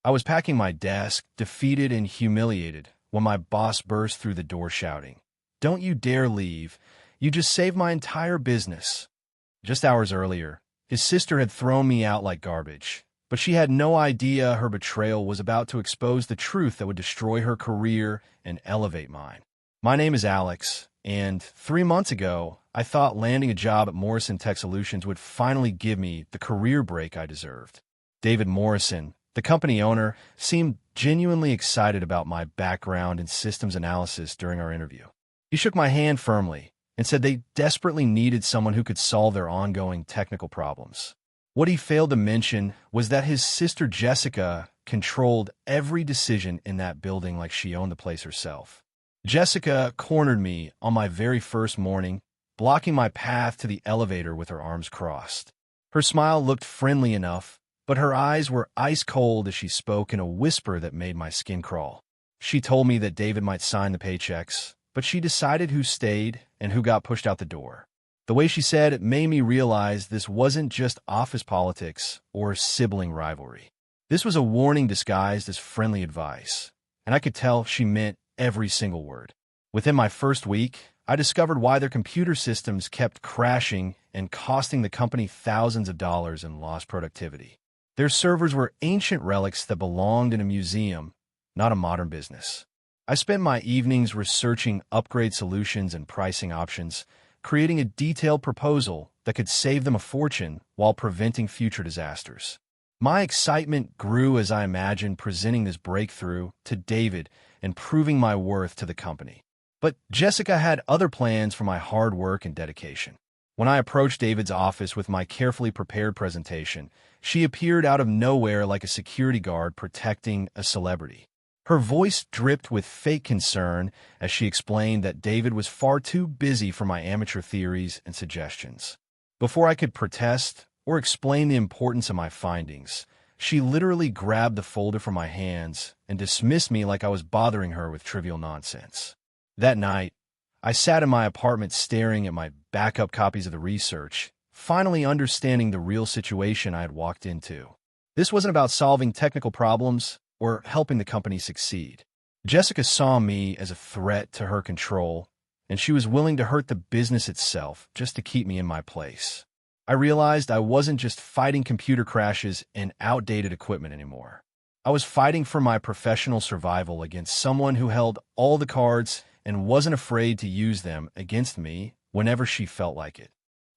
I was packing my desk, defeated and humiliated, when my boss burst through the door shouting, "Don't you dare leave. You just saved my entire business." Just hours earlier, his sister had thrown me out like garbage, but she had no idea her betrayal was about to expose the truth that would destroy her career and elevate mine. My name is Alex, and 3 months ago, I thought landing a job at Morrison Tech Solutions would finally give me the career break I deserved. David Morrison, the company owner, seemed genuinely excited about my background in systems analysis during our interview. He shook my hand firmly and said they desperately needed someone who could solve their ongoing technical problems. What he failed to mention was that his sister Jessica controlled every decision in that building like she owned the place herself. Jessica cornered me on my very first morning, blocking my path to the elevator with her arms crossed. Her smile looked friendly enough, but her eyes were ice cold as she spoke in a whisper that made my skin crawl. She told me that David might sign the paychecks, but she decided who stayed and who got pushed out the door. The way she said it made me realize this wasn't just office politics or sibling rivalry. This was a warning disguised as friendly advice, and I could tell she meant every single word. Within my first week, I discovered why their computer systems kept crashing and costing the company thousands of dollars in lost productivity. Their servers were ancient relics that belonged in a museum, not a modern business. I spent my evenings researching upgrade solutions and pricing options, creating a detailed proposal that could save them a fortune while preventing future disasters. My excitement grew as I imagined presenting this breakthrough to David and proving my worth to the company. But Jessica had other plans for my hard work and dedication. When I approached David's office with my carefully prepared presentation, she appeared out of nowhere like a security guard protecting a celebrity. Her voice dripped with fake concern as she explained that David was far too busy for my amateur theories and suggestions. Before I could protest or explain the importance of my findings, she literally grabbed the folder from my hands and dismissed me like I was bothering her with trivial nonsense. That night, I sat in my apartment staring at my backup copies of the research, finally understanding the real situation I had walked into. This wasn't about solving technical problems or helping the company succeed. Jessica saw me as a threat to her control, and she was willing to hurt the business itself just to keep me in my place. I realized I wasn't just fighting computer crashes and outdated equipment anymore. I was fighting for my professional survival against someone who held all the cards and wasn't afraid to use them against me whenever she felt like it.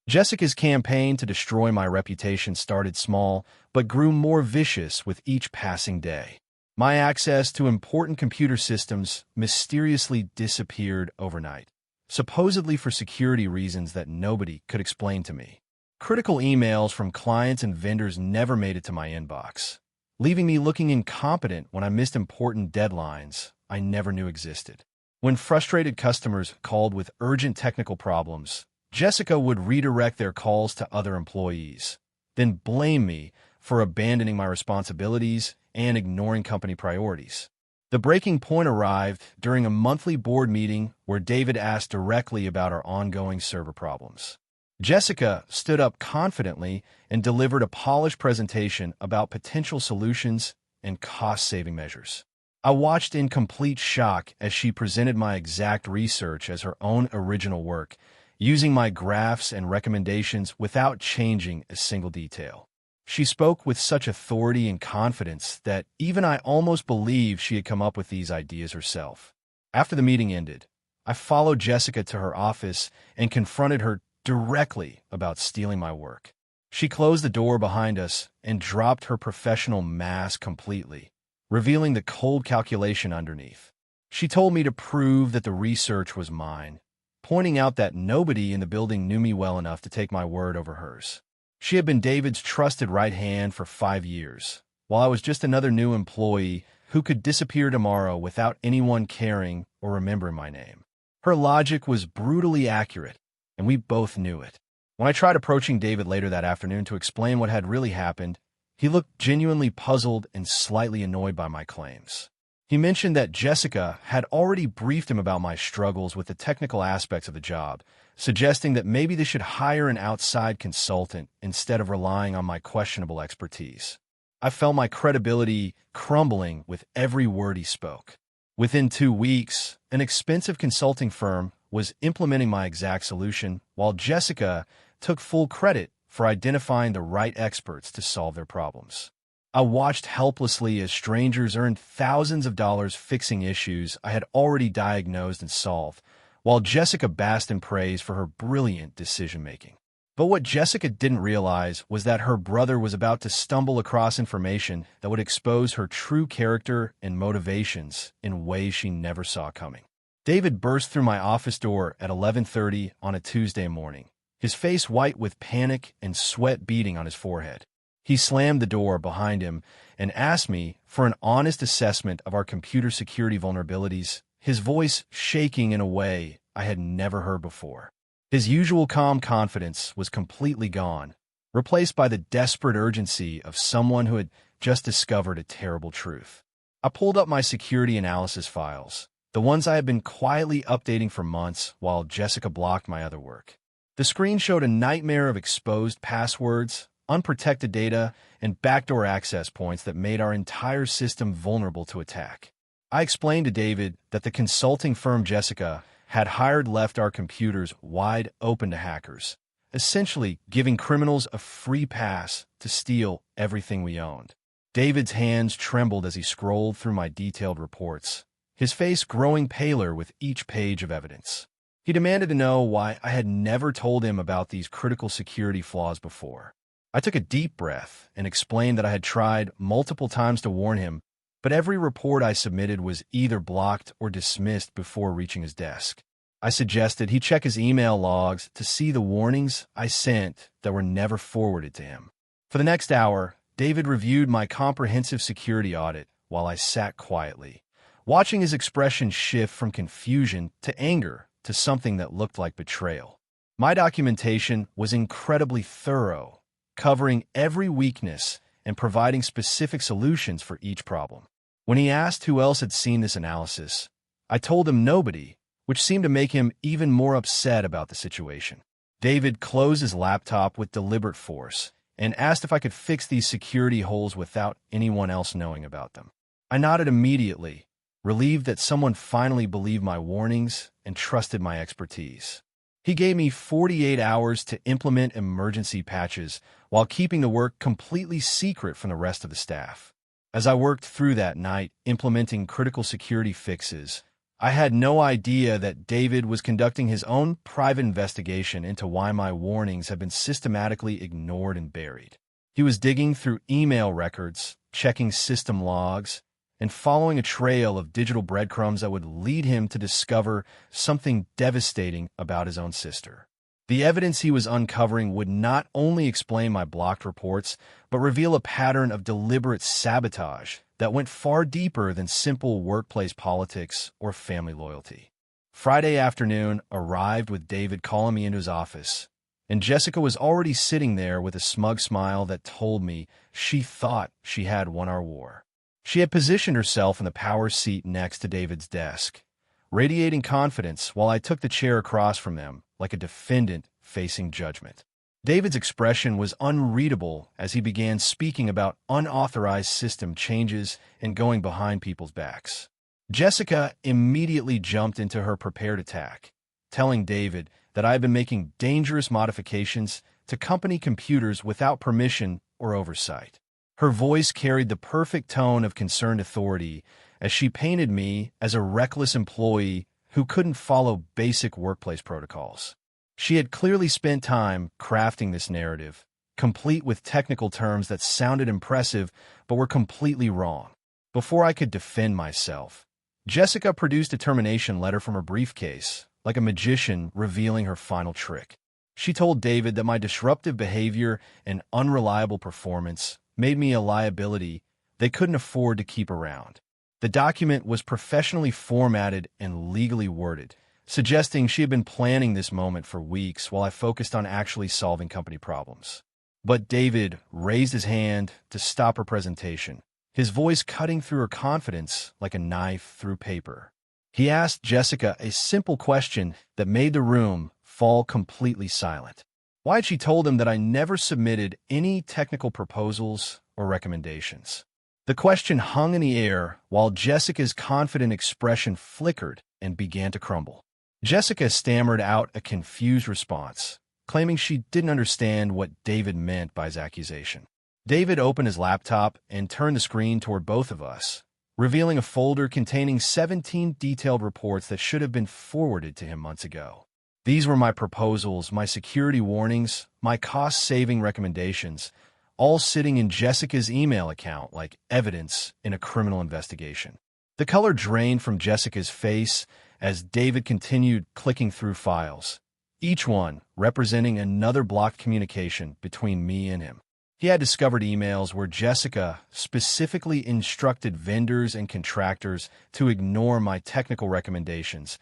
Jessica's campaign to destroy my reputation started small, but grew more vicious with each passing day. My access to important computer systems mysteriously disappeared overnight, supposedly for security reasons that nobody could explain to me. Critical emails from clients and vendors never made it to my inbox, leaving me looking incompetent when I missed important deadlines I never knew existed. When frustrated customers called with urgent technical problems, Jessica would redirect their calls to other employees, then blame me for abandoning my responsibilities and ignoring company priorities. The breaking point arrived during a monthly board meeting where David asked directly about our ongoing server problems. Jessica stood up confidently and delivered a polished presentation about potential solutions and cost-saving measures. I watched in complete shock as she presented my exact research as her own original work, using my graphs and recommendations without changing a single detail. She spoke with such authority and confidence that even I almost believed she had come up with these ideas herself. After the meeting ended, I followed Jessica to her office and confronted her directly about stealing my work. She closed the door behind us and dropped her professional mask completely, revealing the cold calculation underneath. She told me to prove that the research was mine, pointing out that nobody in the building knew me well enough to take my word over hers. She had been David's trusted right hand for 5 years, while I was just another new employee who could disappear tomorrow without anyone caring or remembering my name. Her logic was brutally accurate, and we both knew it. When I tried approaching David later that afternoon to explain what had really happened, he looked genuinely puzzled and slightly annoyed by my claims. He mentioned that Jessica had already briefed him about my struggles with the technical aspects of the job, suggesting that maybe they should hire an outside consultant instead of relying on my questionable expertise. I felt my credibility crumbling with every word he spoke. Within 2 weeks, an expensive consulting firm was implementing my exact solution, while Jessica took full credit for identifying the right experts to solve their problems. I watched helplessly as strangers earned thousands of dollars fixing issues I had already diagnosed and solved, while Jessica basked in praise for her brilliant decision-making. But what Jessica didn't realize was that her brother was about to stumble across information that would expose her true character and motivations in ways she never saw coming. David burst through my office door at 11:30 on a Tuesday morning, his face white with panic and sweat beading on his forehead. He slammed the door behind him and asked me for an honest assessment of our computer security vulnerabilities, his voice shaking in a way I had never heard before. His usual calm confidence was completely gone, replaced by the desperate urgency of someone who had just discovered a terrible truth. I pulled up my security analysis files, the ones I had been quietly updating for months while Jessica blocked my other work. The screen showed a nightmare of exposed passwords, unprotected data, and backdoor access points that made our entire system vulnerable to attack. I explained to David that the consulting firm Jessica had hired left our computers wide open to hackers, essentially giving criminals a free pass to steal everything we owned. David's hands trembled as he scrolled through my detailed reports, his face growing paler with each page of evidence. He demanded to know why I had never told him about these critical security flaws before. I took a deep breath and explained that I had tried multiple times to warn him, but every report I submitted was either blocked or dismissed before reaching his desk. I suggested he check his email logs to see the warnings I sent that were never forwarded to him. For the next hour, David reviewed my comprehensive security audit while I sat quietly, watching his expression shift from confusion to anger to something that looked like betrayal. My documentation was incredibly thorough, covering every weakness and providing specific solutions for each problem. When he asked who else had seen this analysis, I told him nobody, which seemed to make him even more upset about the situation. David closed his laptop with deliberate force and asked if I could fix these security holes without anyone else knowing about them. I nodded immediately, relieved that someone finally believed my warnings and trusted my expertise. He gave me 48 hours to implement emergency patches while keeping the work completely secret from the rest of the staff. As I worked through that night implementing critical security fixes, I had no idea that David was conducting his own private investigation into why my warnings had been systematically ignored and buried. He was digging through email records, checking system logs, and following a trail of digital breadcrumbs that would lead him to discover something devastating about his own sister. The evidence he was uncovering would not only explain my blocked reports, but reveal a pattern of deliberate sabotage that went far deeper than simple workplace politics or family loyalty. Friday afternoon arrived with David calling me into his office, and Jessica was already sitting there with a smug smile that told me she thought she had won our war. She had positioned herself in the power seat next to David's desk, radiating confidence while I took the chair across from them like a defendant facing judgment. David's expression was unreadable as he began speaking about unauthorized system changes and going behind people's backs. Jessica immediately jumped into her prepared attack, telling David that I had been making dangerous modifications to company computers without permission or oversight. Her voice carried the perfect tone of concerned authority as she painted me as a reckless employee who couldn't follow basic workplace protocols. She had clearly spent time crafting this narrative, complete with technical terms that sounded impressive but were completely wrong. Before I could defend myself, Jessica produced a termination letter from her briefcase, like a magician revealing her final trick. She told David that my disruptive behavior and unreliable performance made me a liability they couldn't afford to keep around. The document was professionally formatted and legally worded, suggesting she had been planning this moment for weeks while I focused on actually solving company problems. But David raised his hand to stop her presentation, his voice cutting through her confidence like a knife through paper. He asked Jessica a simple question that made the room fall completely silent. Why had she told him that I never submitted any technical proposals or recommendations? The question hung in the air while Jessica's confident expression flickered and began to crumble. Jessica stammered out a confused response, claiming she didn't understand what David meant by his accusation. David opened his laptop and turned the screen toward both of us, revealing a folder containing 17 detailed reports that should have been forwarded to him months ago. These were my proposals, my security warnings, my cost-saving recommendations, all sitting in Jessica's email account like evidence in a criminal investigation. The color drained from Jessica's face as David continued clicking through files, each one representing another blocked communication between me and him. He had discovered emails where Jessica specifically instructed vendors and contractors to ignore my technical recommendations,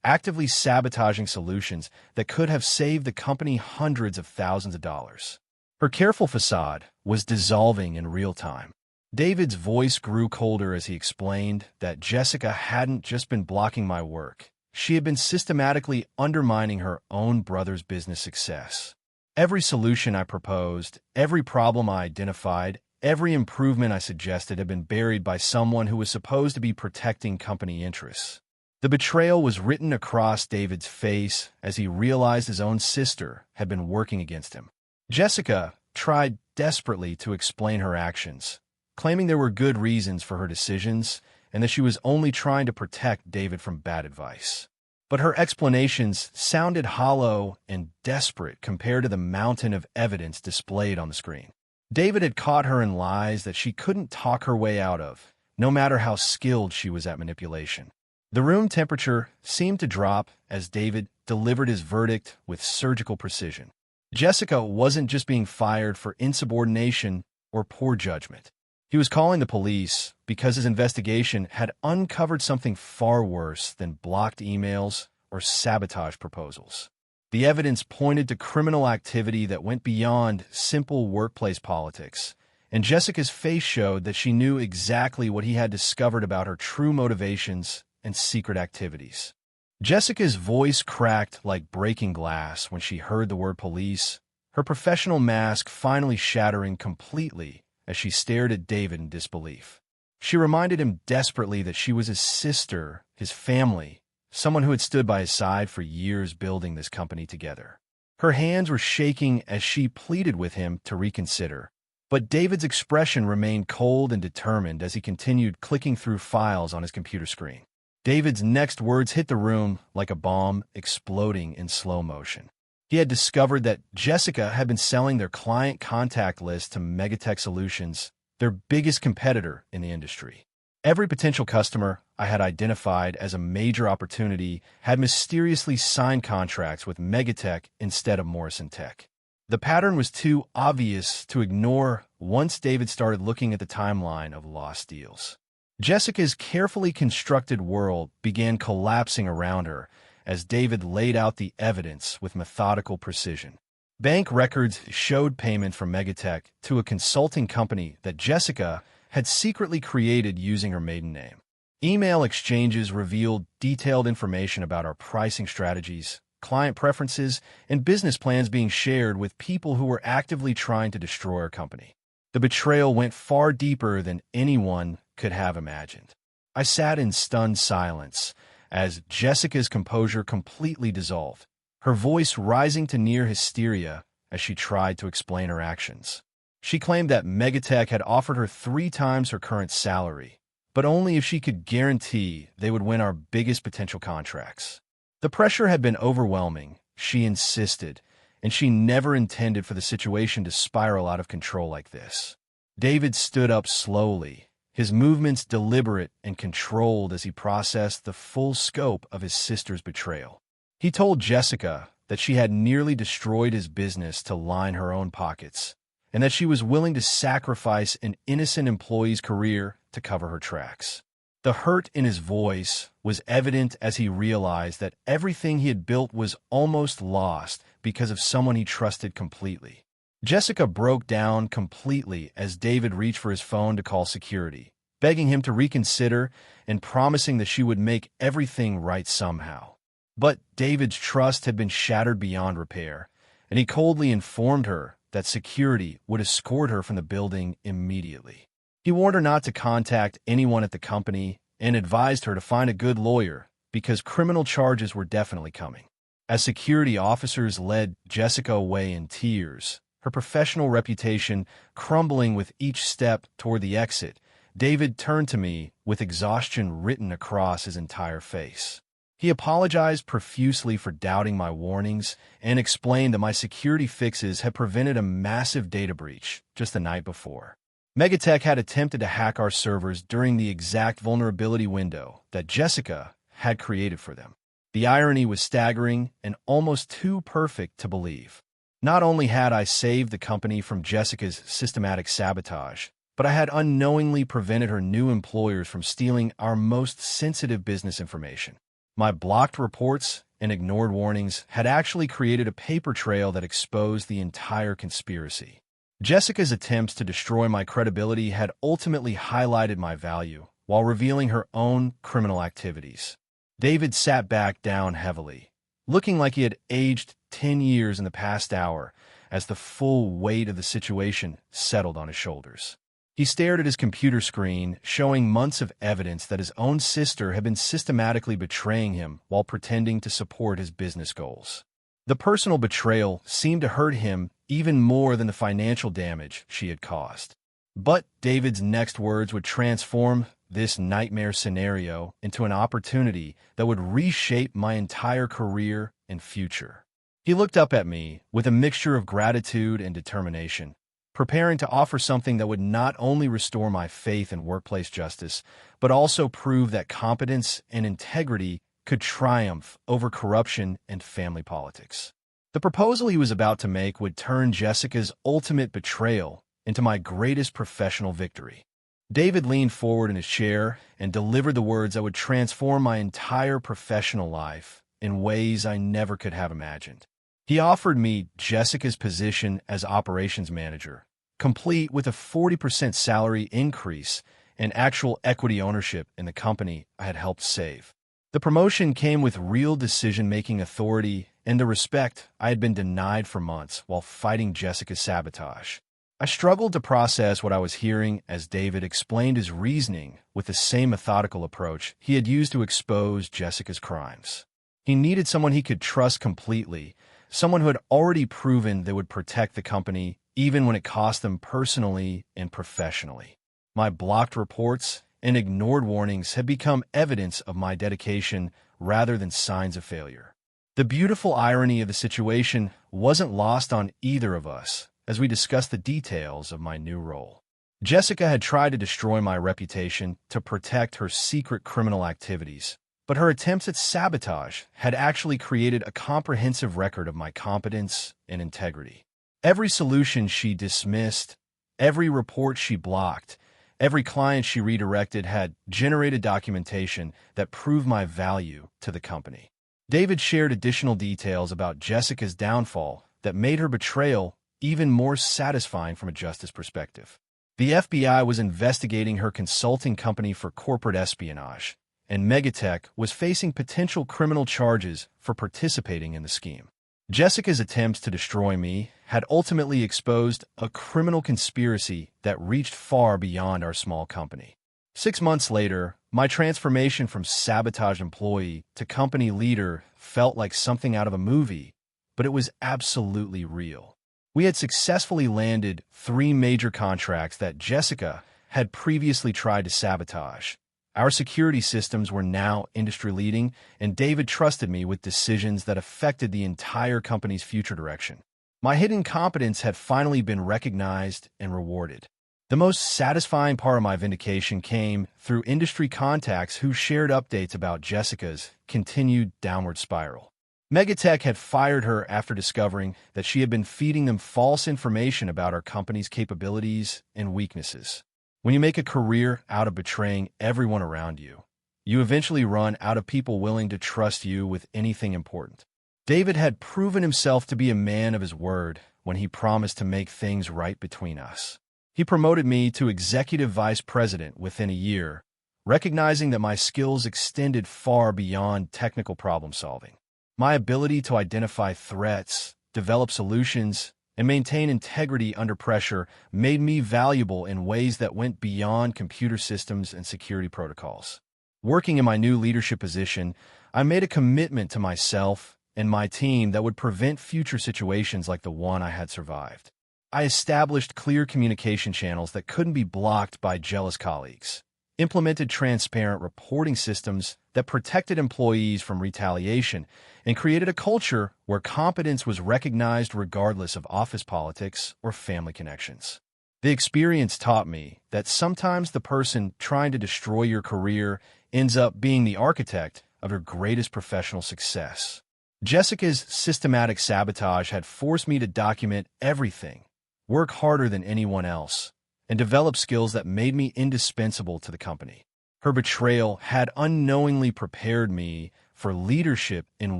actively sabotaging solutions that could have saved the company hundreds of thousands of dollars. Her careful facade was dissolving in real time. David's voice grew colder as he explained that Jessica hadn't just been blocking my work. She had been systematically undermining her own brother's business success. Every solution I proposed, every problem I identified, every improvement I suggested had been buried by someone who was supposed to be protecting company interests. The betrayal was written across David's face as he realized his own sister had been working against him. Jessica tried desperately to explain her actions, claiming there were good reasons for her decisions and that she was only trying to protect David from bad advice. But her explanations sounded hollow and desperate compared to the mountain of evidence displayed on the screen. David had caught her in lies that she couldn't talk her way out of, no matter how skilled she was at manipulation. The room temperature seemed to drop as David delivered his verdict with surgical precision. Jessica wasn't just being fired for insubordination or poor judgment. He was calling the police because his investigation had uncovered something far worse than blocked emails or sabotage proposals. The evidence pointed to criminal activity that went beyond simple workplace politics, and Jessica's face showed that she knew exactly what he had discovered about her true motivations and secret activities. Jessica's voice cracked like breaking glass when she heard the word police, her professional mask finally shattering completely as she stared at David in disbelief. She reminded him desperately that she was his sister, his family, someone who had stood by his side for years building this company together. Her hands were shaking as she pleaded with him to reconsider, but David's expression remained cold and determined as he continued clicking through files on his computer screen. David's next words hit the room like a bomb exploding in slow motion. He had discovered that Jessica had been selling their client contact list to Megatech Solutions, their biggest competitor in the industry. Every potential customer I had identified as a major opportunity had mysteriously signed contracts with Megatech instead of Morrison Tech. The pattern was too obvious to ignore once David started looking at the timeline of lost deals. Jessica's carefully constructed world began collapsing around her as David laid out the evidence with methodical precision. Bank records showed payment from Megatech to a consulting company that Jessica had secretly created using her maiden name. Email exchanges revealed detailed information about our pricing strategies, client preferences, and business plans being shared with people who were actively trying to destroy our company. The betrayal went far deeper than anyone could have imagined. I sat in stunned silence as Jessica's composure completely dissolved, her voice rising to near hysteria as she tried to explain her actions. She claimed that Megatech had offered her 3 times her current salary, but only if she could guarantee they would win our biggest potential contracts. The pressure had been overwhelming, she insisted, and she never intended for the situation to spiral out of control like this. David stood up slowly, his movements deliberate and controlled as he processed the full scope of his sister's betrayal. He told Jessica that she had nearly destroyed his business to line her own pockets, and that she was willing to sacrifice an innocent employee's career to cover her tracks. The hurt in his voice was evident as he realized that everything he had built was almost lost because of someone he trusted completely. Jessica broke down completely as David reached for his phone to call security, begging him to reconsider and promising that she would make everything right somehow. But David's trust had been shattered beyond repair, and he coldly informed her that security would escort her from the building immediately. He warned her not to contact anyone at the company and advised her to find a good lawyer because criminal charges were definitely coming. As security officers led Jessica away in tears, her professional reputation crumbling with each step toward the exit, David turned to me with exhaustion written across his entire face. He apologized profusely for doubting my warnings and explained that my security fixes had prevented a massive data breach just the night before. Megatech had attempted to hack our servers during the exact vulnerability window that Jessica had created for them. The irony was staggering and almost too perfect to believe. Not only had I saved the company from Jessica's systematic sabotage, but I had unknowingly prevented her new employers from stealing our most sensitive business information. My blocked reports and ignored warnings had actually created a paper trail that exposed the entire conspiracy. Jessica's attempts to destroy my credibility had ultimately highlighted my value while revealing her own criminal activities. David sat back down heavily, looking like he had aged 10 years in the past hour as the full weight of the situation settled on his shoulders. He stared at his computer screen, showing months of evidence that his own sister had been systematically betraying him while pretending to support his business goals. The personal betrayal seemed to hurt him even more than the financial damage she had caused. But David's next words would transform this nightmare scenario into an opportunity that would reshape my entire career and future. He looked up at me with a mixture of gratitude and determination, preparing to offer something that would not only restore my faith in workplace justice, but also prove that competence and integrity could triumph over corruption and family politics. The proposal he was about to make would turn Jessica's ultimate betrayal into my greatest professional victory. David leaned forward in his chair and delivered the words that would transform my entire professional life in ways I never could have imagined. He offered me Jessica's position as operations manager, complete with a 40% salary increase and actual equity ownership in the company I had helped save. The promotion came with real decision-making authority and the respect I had been denied for months while fighting Jessica's sabotage. I struggled to process what I was hearing as David explained his reasoning with the same methodical approach he had used to expose Jessica's crimes. He needed someone he could trust completely, someone who had already proven they would protect the company even when it cost them personally and professionally. My blocked reports and ignored warnings had become evidence of my dedication rather than signs of failure. The beautiful irony of the situation wasn't lost on either of us as we discussed the details of my new role. Jessica had tried to destroy my reputation to protect her secret criminal activities, but her attempts at sabotage had actually created a comprehensive record of my competence and integrity. Every solution she dismissed, every report she blocked, every client she redirected had generated documentation that proved my value to the company. David shared additional details about Jessica's downfall that made her betrayal even more satisfying from a justice perspective. The FBI was investigating her consulting company for corporate espionage, and Megatech was facing potential criminal charges for participating in the scheme. Jessica's attempts to destroy me had ultimately exposed a criminal conspiracy that reached far beyond our small company. 6 months later, my transformation from sabotage employee to company leader felt like something out of a movie, but it was absolutely real. We had successfully landed 3 major contracts that Jessica had previously tried to sabotage. Our security systems were now industry-leading, and David trusted me with decisions that affected the entire company's future direction. My hidden competence had finally been recognized and rewarded. The most satisfying part of my vindication came through industry contacts who shared updates about Jessica's continued downward spiral. Megatech had fired her after discovering that she had been feeding them false information about our company's capabilities and weaknesses. When you make a career out of betraying everyone around you, you eventually run out of people willing to trust you with anything important. David had proven himself to be a man of his word when he promised to make things right between us. He promoted me to executive vice president within a year, recognizing that my skills extended far beyond technical problem solving. My ability to identify threats, develop solutions, and maintain integrity under pressure made me valuable in ways that went beyond computer systems and security protocols. Working in my new leadership position, I made a commitment to myself and my team that would prevent future situations like the one I had survived. I established clear communication channels that couldn't be blocked by jealous colleagues, implemented transparent reporting systems that protected employees from retaliation, and created a culture where competence was recognized regardless of office politics or family connections. The experience taught me that sometimes the person trying to destroy your career ends up being the architect of your greatest professional success. Jessica's systematic sabotage had forced me to document everything, work harder than anyone else, and develop skills that made me indispensable to the company. Her betrayal had unknowingly prepared me for leadership in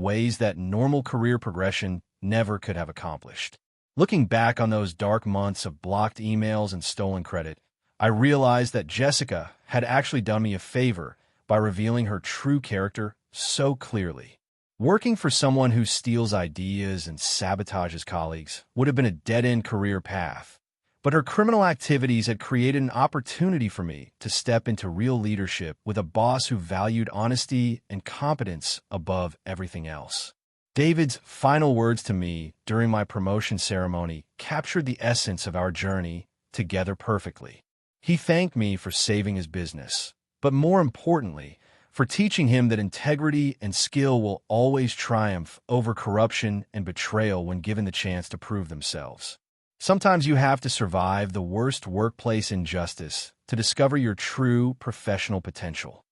ways that normal career progression never could have accomplished. Looking back on those dark months of blocked emails and stolen credit, I realized that Jessica had actually done me a favor by revealing her true character so clearly. Working for someone who steals ideas and sabotages colleagues would have been a dead-end career path, but her criminal activities had created an opportunity for me to step into real leadership with a boss who valued honesty and competence above everything else. David's final words to me during my promotion ceremony captured the essence of our journey together perfectly. He thanked me for saving his business, but more importantly, for teaching him that integrity and skill will always triumph over corruption and betrayal when given the chance to prove themselves. Sometimes you have to survive the worst workplace injustice to discover your true professional potential.